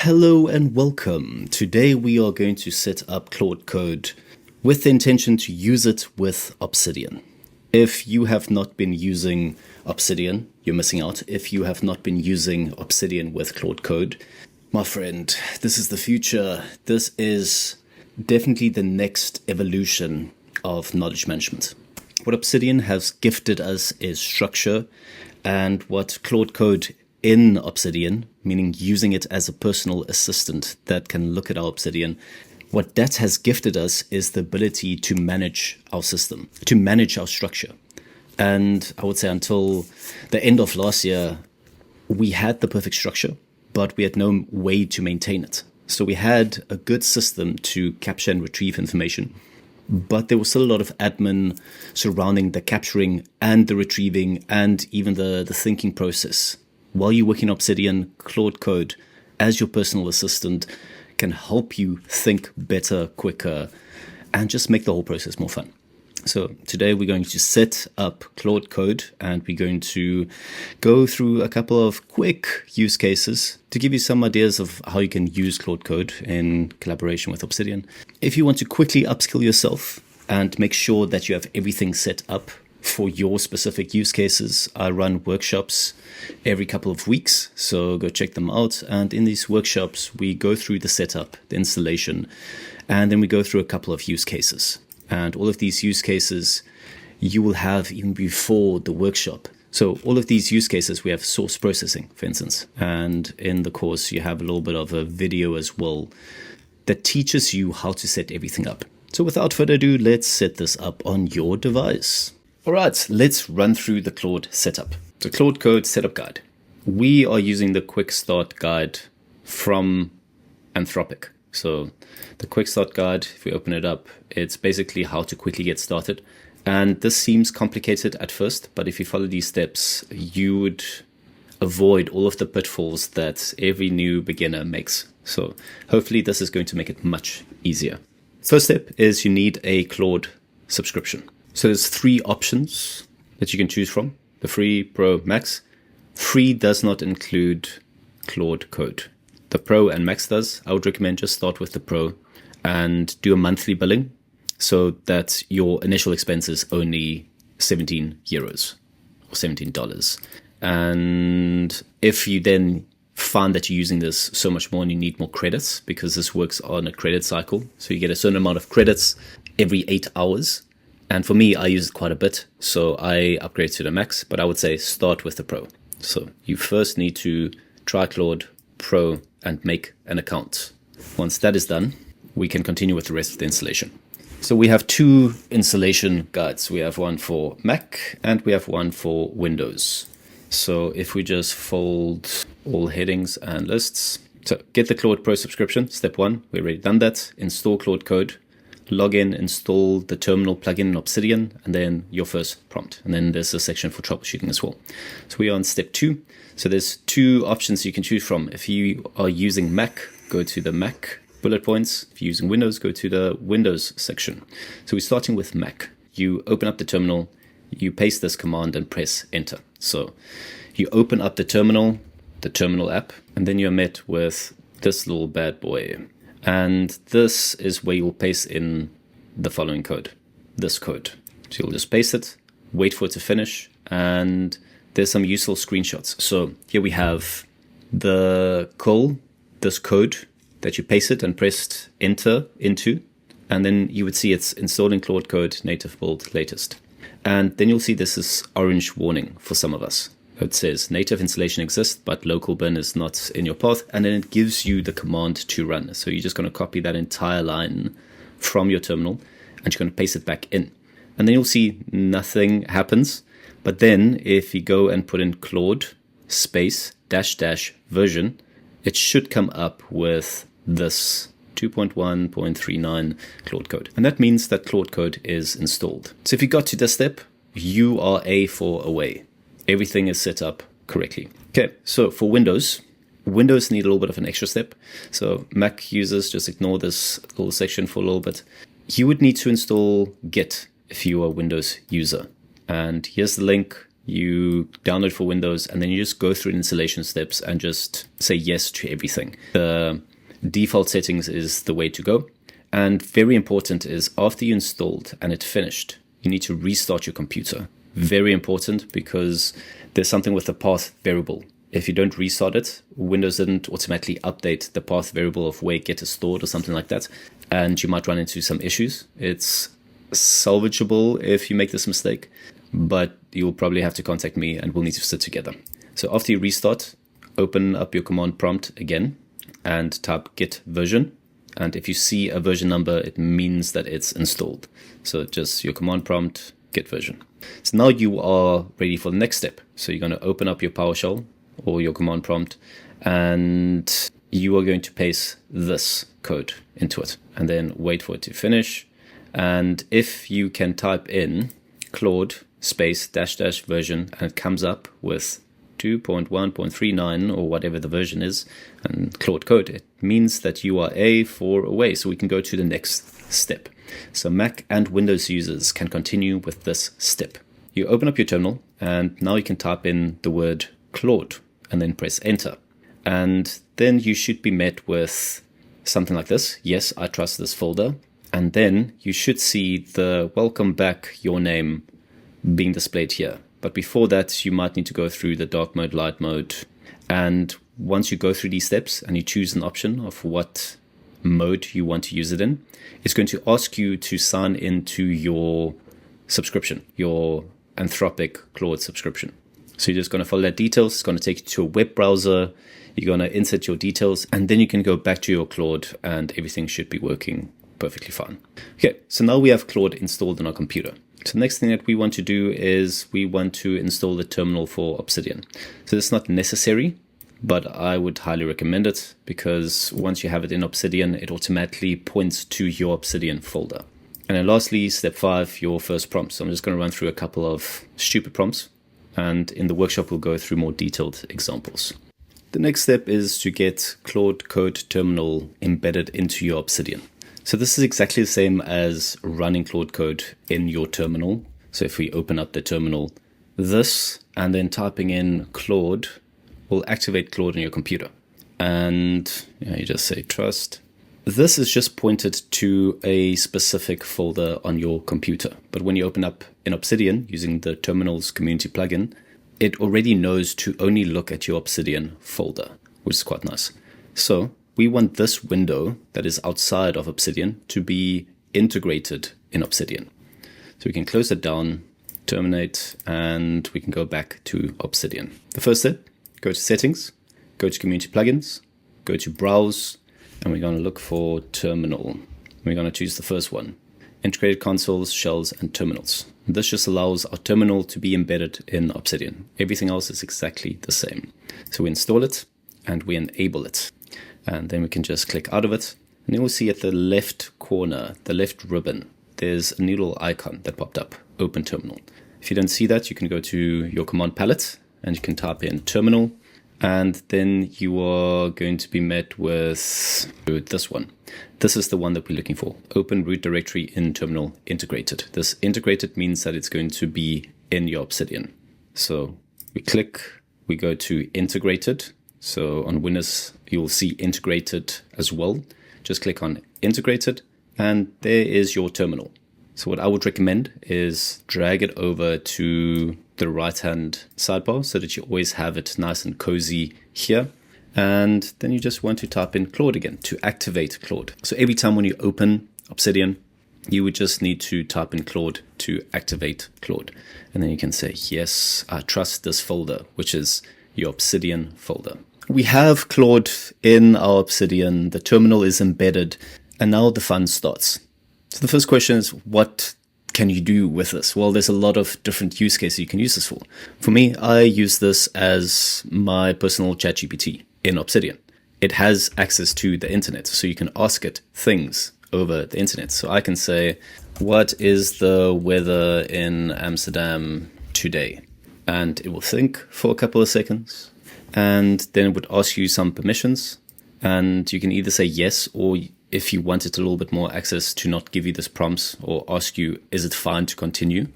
Hello and welcome. Today we are going to set up Claude Code with the intention to use it with Obsidian. If you have not been using Obsidian, you're missing out. If you have not been using Obsidian with Claude Code, my friend, this is the future. This is definitely the next evolution of knowledge management. What Obsidian has gifted us is structure, and what Claude Code in Obsidian, meaning using it as a personal assistant that can look at our Obsidian, what that has gifted us is the ability to manage our system, to manage our structure. And I would say until the end of last year, we had the perfect structure, but we had no way to maintain it. So we had a good system to capture and retrieve information, but there was still a lot of admin surrounding the capturing and the retrieving and even the thinking process. While you're working in Obsidian, Claude Code, as your personal assistant, can help you think better, quicker, and just make the whole process more fun. So today we're going to set up Claude Code, and we're going to go through a couple of quick use cases to give you some ideas of how you can use Claude Code in collaboration with Obsidian. If you want to quickly upskill yourself and make sure that you have everything set up for your specific use cases, I run workshops every couple of weeks, so go check them out. And in these workshops, we go through the setup, the installation, and then we go through a couple of use cases. And all of these use cases you will have even before the workshop. So all of these use cases, we have source processing, for instance. And in the course, you have a little bit of a video as well that teaches you how to set everything up. So without further ado, let's set this up on your device. All right, let's run through the Claude setup. The Claude Code setup guide. We are using the quick start guide from Anthropic. So the quick start guide, if we open it up, it's basically how to quickly get started. And this seems complicated at first, but if you follow these steps, you would avoid all of the pitfalls that every new beginner makes. So hopefully this is going to make it much easier. First step is you need a Claude subscription. So there's 3 options that you can choose from: the free, Pro, Max. Free does not include Claude Code. The Pro and Max does. I would recommend just start with the Pro and do a monthly billing so that your initial expense is only 17 euros or $17. And if you then find that you're using this so much more and you need more credits, because this works on a credit cycle, so you get a certain amount of credits every 8 hours. And for me, I use it quite a bit, so I upgrade to the Max, but I would say start with the Pro. So you first need to try Claude Pro and make an account. Once that is done, we can continue with the rest of the installation. So we have 2 installation guides. We have one for Mac and we have one for Windows. So if we just fold all headings and lists. So get the Claude Pro subscription, step 1, we've already done that. Install Claude Code. Log in, install the terminal plugin in Obsidian, and then your first prompt. And then there's a section for troubleshooting as well. So we are on step 2. So there's 2 options you can choose from. If you are using Mac, go to the Mac bullet points. If you're using Windows, go to the Windows section. So we're starting with Mac. You open up the terminal, you paste this command and press enter. So you open up the terminal app, and then you're met with this little bad boy. And this is where you'll paste in the following code, this code. So you'll just paste it, wait for it to finish, and there's some useful screenshots. So here we have the call, this code that you pasted and pressed enter into, and then you would see it's installing Claude Code native build latest. And then you'll see this is orange warning for some of us. It says native installation exists, but local bin is not in your path. And then it gives you the command to run. So you're just going to copy that entire line from your terminal and you're going to paste it back in. And then you'll see nothing happens. But then if you go and put in Claude space -- version, it should come up with this 2.1.39 Claude Code. And that means that Claude Code is installed. So if you got to this step, you are A4 away. Everything is set up correctly. Okay, so for Windows need a little bit of an extra step. So Mac users, just ignore this little section for a little bit. You would need to install Git if you are a Windows user. And here's the link you download for Windows, and then you just go through the installation steps and just say yes to everything. The default settings is the way to go. And very important is after you installed and it's finished, you need to restart your computer. Very important, because there's something with the path variable. If you don't restart it, Windows didn't automatically update the path variable of where Get is stored or something like that, and you might run into some issues. It's salvageable if you make this mistake, but you'll probably have to contact me and we'll need to sit together. So after you restart, open up your command prompt again and type git version. And if you see a version number, it means that it's installed. So just your command prompt, git version. So now you are ready for the next step. So you're going to open up your PowerShell or your command prompt, and you are going to paste this code into it and then wait for it to finish. And if you can type in Claude space dash dash version and it comes up with 2.1.39 or whatever the version is, and Claude Code, it means that you are A4 away. So we can go to the next step. So Mac and Windows users can continue with this step. You open up your terminal, and now you can type in the word Claude and then press enter. And then you should be met with something like this. Yes, I trust this folder. And then you should see the welcome back your name being displayed here. But before that, you might need to go through the dark mode, light mode. And once you go through these steps and you choose an option of what mode you want to use it in, it's going to ask you to sign into your subscription, your Anthropic Claude subscription. So you're just going to follow that details. It's going to take you to a web browser. You're going to insert your details, and then you can go back to your Claude and everything should be working perfectly fine. Okay, so now we have Claude installed on our computer. So the next thing that we want to do is we want to install the terminal for Obsidian. So this is not necessary, but I would highly recommend it, because once you have it in Obsidian, it automatically points to your Obsidian folder. And then lastly, step 5, your first prompt. So I'm just going to run through a couple of stupid prompts, and in the workshop we'll go through more detailed examples. The next step is to get Claude Code Terminal embedded into your Obsidian. So this is exactly the same as running Claude Code in your terminal. So if we open up the terminal, this and then typing in Claude will activate Claude on your computer. And you just say trust. This is just pointed to a specific folder on your computer. But when you open up in Obsidian using the terminal's community plugin, it already knows to only look at your Obsidian folder, which is quite nice. So we want this window that is outside of Obsidian to be integrated in Obsidian. So we can close it down, terminate, and we can go back to Obsidian. The first step, go to settings, go to community plugins, go to browse, and we're going to look for terminal. We're going to choose the first one, integrated consoles, shells, and terminals. This just allows our terminal to be embedded in Obsidian. Everything else is exactly the same. So we install it and we enable it. And then we can just click out of it. And then we'll see at the left corner, the left ribbon, there's a little icon that popped up, Open Terminal. If you don't see that, you can go to your command palette and you can type in terminal. And then you are going to be met with this one. This is the one that we're looking for. Open root directory in terminal integrated. This integrated means that it's going to be in your Obsidian. So we click, we go to integrated. So on Windows, you'll see integrated as well. Just click on integrated and there is your terminal. So what I would recommend is drag it over to the right-hand sidebar so that you always have it nice and cozy here. And then you just want to type in Claude again to activate Claude. So every time when you open Obsidian, you would just need to type in Claude to activate Claude. And then you can say, yes, I trust this folder, which is your Obsidian folder. We have Claude in our Obsidian, the terminal is embedded, and now the fun starts. So the first question is, what can you do with this? Well, there's a lot of different use cases you can use this for. For me, I use this as my personal ChatGPT in Obsidian. It has access to the internet, so you can ask it things over the internet. So I can say, what is the weather in Amsterdam today? And it will think for a couple of seconds. And then it would ask you some permissions, and you can either say yes, or if you wanted a little bit more access to not give you this prompts or ask you, is it fine to continue?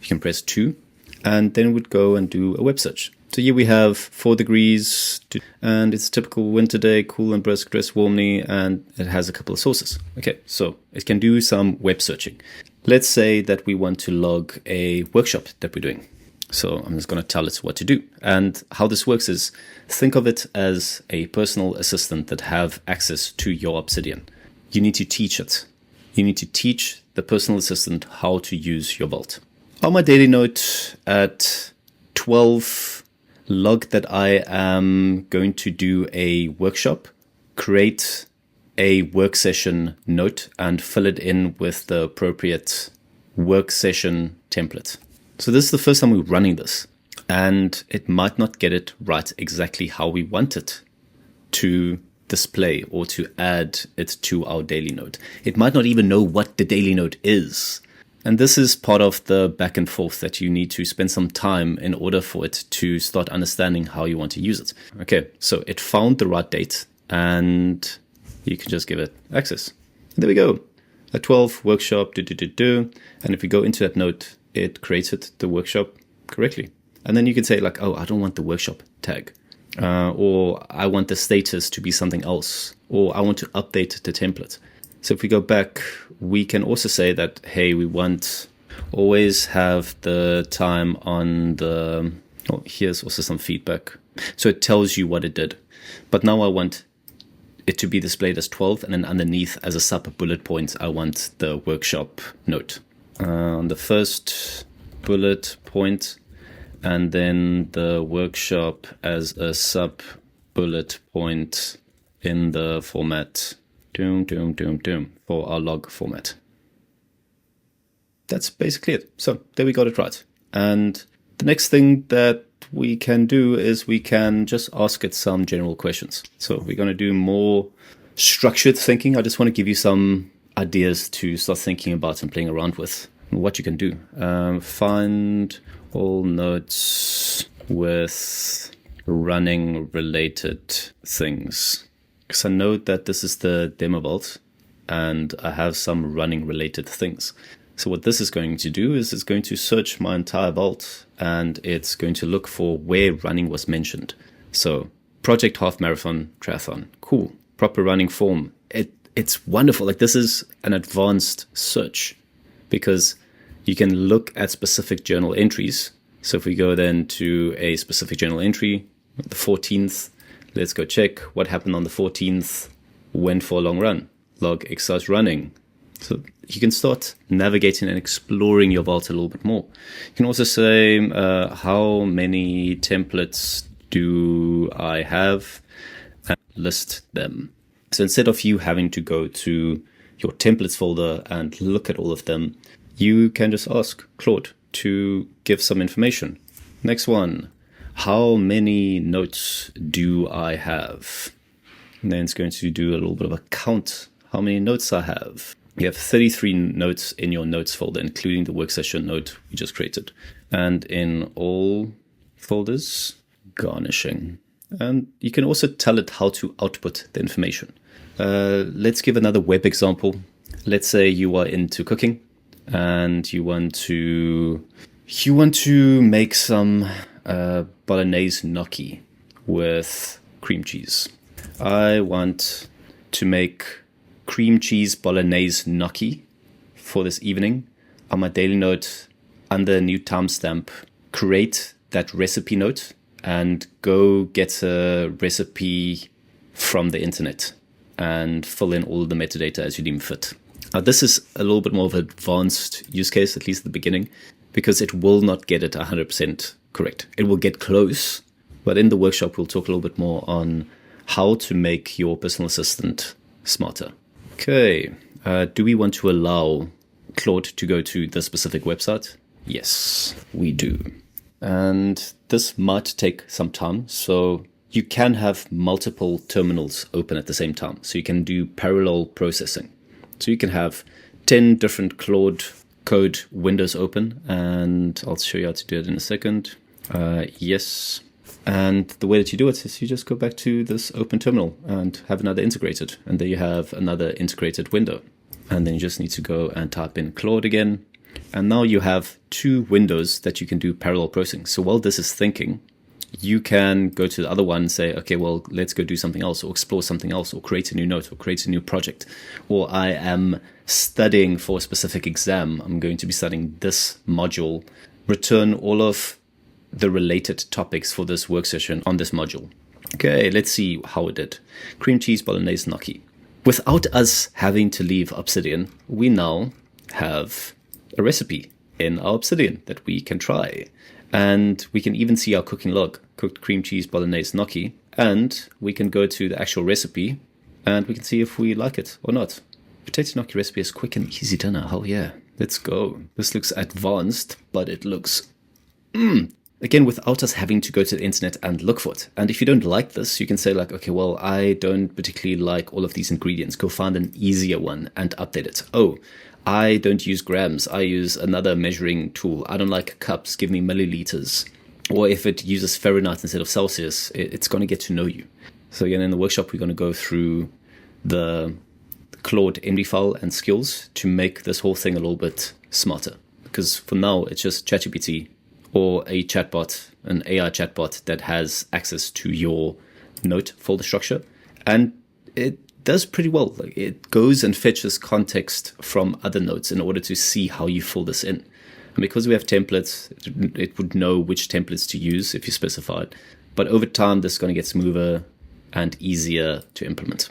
You can press 2. and then we'd go and do a web search. So here we have 4 degrees, and it's a typical winter day, cool and brisk, dress warmly, and it has a couple of sources. Okay, so it can do some web searching. Let's say that we want to log a workshop that we're doing. So I'm just going to tell it what to do. And how this works is, think of it as a personal assistant that have access to your Obsidian. You need to teach it. You need to teach the personal assistant how to use your Vault. On my daily note at 12, log that I am going to do a workshop, create a work session note, and fill it in with the appropriate work session template. So this is the first time we're running this, and it might not get it right exactly how we want it to display or to add it to our daily note. It might not even know what the daily note is. And this is part of the back and forth that you need to spend some time in order for it to start understanding how you want to use it. Okay, so it found the right date, and you can just give it access. And there we go. A 12 workshop, and if we go into that note, it created the workshop correctly. And then you can say like, oh, I don't want the workshop tag, or I want the status to be something else, or I want to update the template. So if we go back, we can also say that, hey, we want always have the time on the, oh, here's also some feedback. So it tells you what it did. But now I want it to be displayed as 12, and then underneath as a sub bullet point, I want the workshop note. On the first bullet point, and then the workshop as a sub bullet point in the format for our log format. That's basically it. So there we got it right. And the next thing that we can do is we can just ask it some general questions. So we're going to do more structured thinking. I just want to give you some ideas to start thinking about and playing around with and what you can do. Find all notes with running related things. Because I know that this is the demo vault and I have some running related things. So what this is going to do is it's going to search my entire vault, and it's going to look for where running was mentioned. So project half marathon triathlon, cool. Proper running form. It's wonderful. Like, this is an advanced search because you can look at specific journal entries. So if we go then to a specific journal entry, the 14th, let's go check what happened on the 14th. Went for a long run. Log exercise running. So you can start navigating and exploring your vault a little bit more. You can also say, how many templates do I have? And list them. So instead of you having to go to your templates folder and look at all of them, you can just ask Claude to give some information. Next one. How many notes do I have? And then it's going to do a little bit of a count. How many notes I have? You have 33 notes in your notes folder, including the work session note we just created. And in all folders, garnishing. And you can also tell it how to output the information. Let's give another web example. Let's say you are into cooking and you want to make some bolognese gnocchi with cream cheese. I want to make cream cheese bolognese gnocchi for this evening. On my daily note, under new timestamp, create that recipe note and go get a recipe from the internet and fill in all the metadata as you deem fit. Now, this is a little bit more of an advanced use case, at least at the beginning, because it will not get it 100% correct. It will get close, but in the workshop, we'll talk a little bit more on how to make your personal assistant smarter. Okay, do we want to allow Claude to go to the specific website? Yes, we do. And this might take some time, so you can have multiple terminals open at the same time. So you can do parallel processing. So you can have 10 different Claude Code windows open, and I'll show you how to do it in a second. Yes. And the way that you do it is you just go back to this open terminal and have another integrated. And there you have another integrated window. And then you just need to go and type in Claude again. And now you have two windows that you can do parallel processing. So while this is thinking, you can go to the other one and say, okay, well, let's go do something else or explore something else or create a new note or create a new project. Or I am studying for a specific exam. I'm going to be studying this module. Return all of the related topics for this work session on this module. Okay, let's see how it did. Cream cheese bolognese gnocchi. Without us having to leave Obsidian, we now have a recipe in our Obsidian that we can try. And we can even see our cooking log, cooked cream cheese bolognese gnocchi. And we can go to the actual recipe and we can see if we like it or not. Potato gnocchi recipe is quick and easy dinner. Hell yeah. Let's go. This looks advanced, but it looks... Again, without us having to go to the internet and look for it. And if you don't like this, you can say like, okay, well, I don't particularly like all of these ingredients. Go find an easier one and update it. Oh, I don't use grams. I use another measuring tool. I don't like cups. Give me milliliters. Or if it uses Fahrenheit instead of Celsius, it's going to get to know you. So again, in the workshop, we're going to go through the Claude MD file and skills to make this whole thing a little bit smarter. Because for now, it's just ChatGPT or a chatbot, an AI chatbot that has access to your note folder structure. And it does pretty well. Like, it goes and fetches context from other notes in order to see how you fill this in. And because we have templates, it would know which templates to use if you specified. But over time, this is going to get smoother and easier to implement.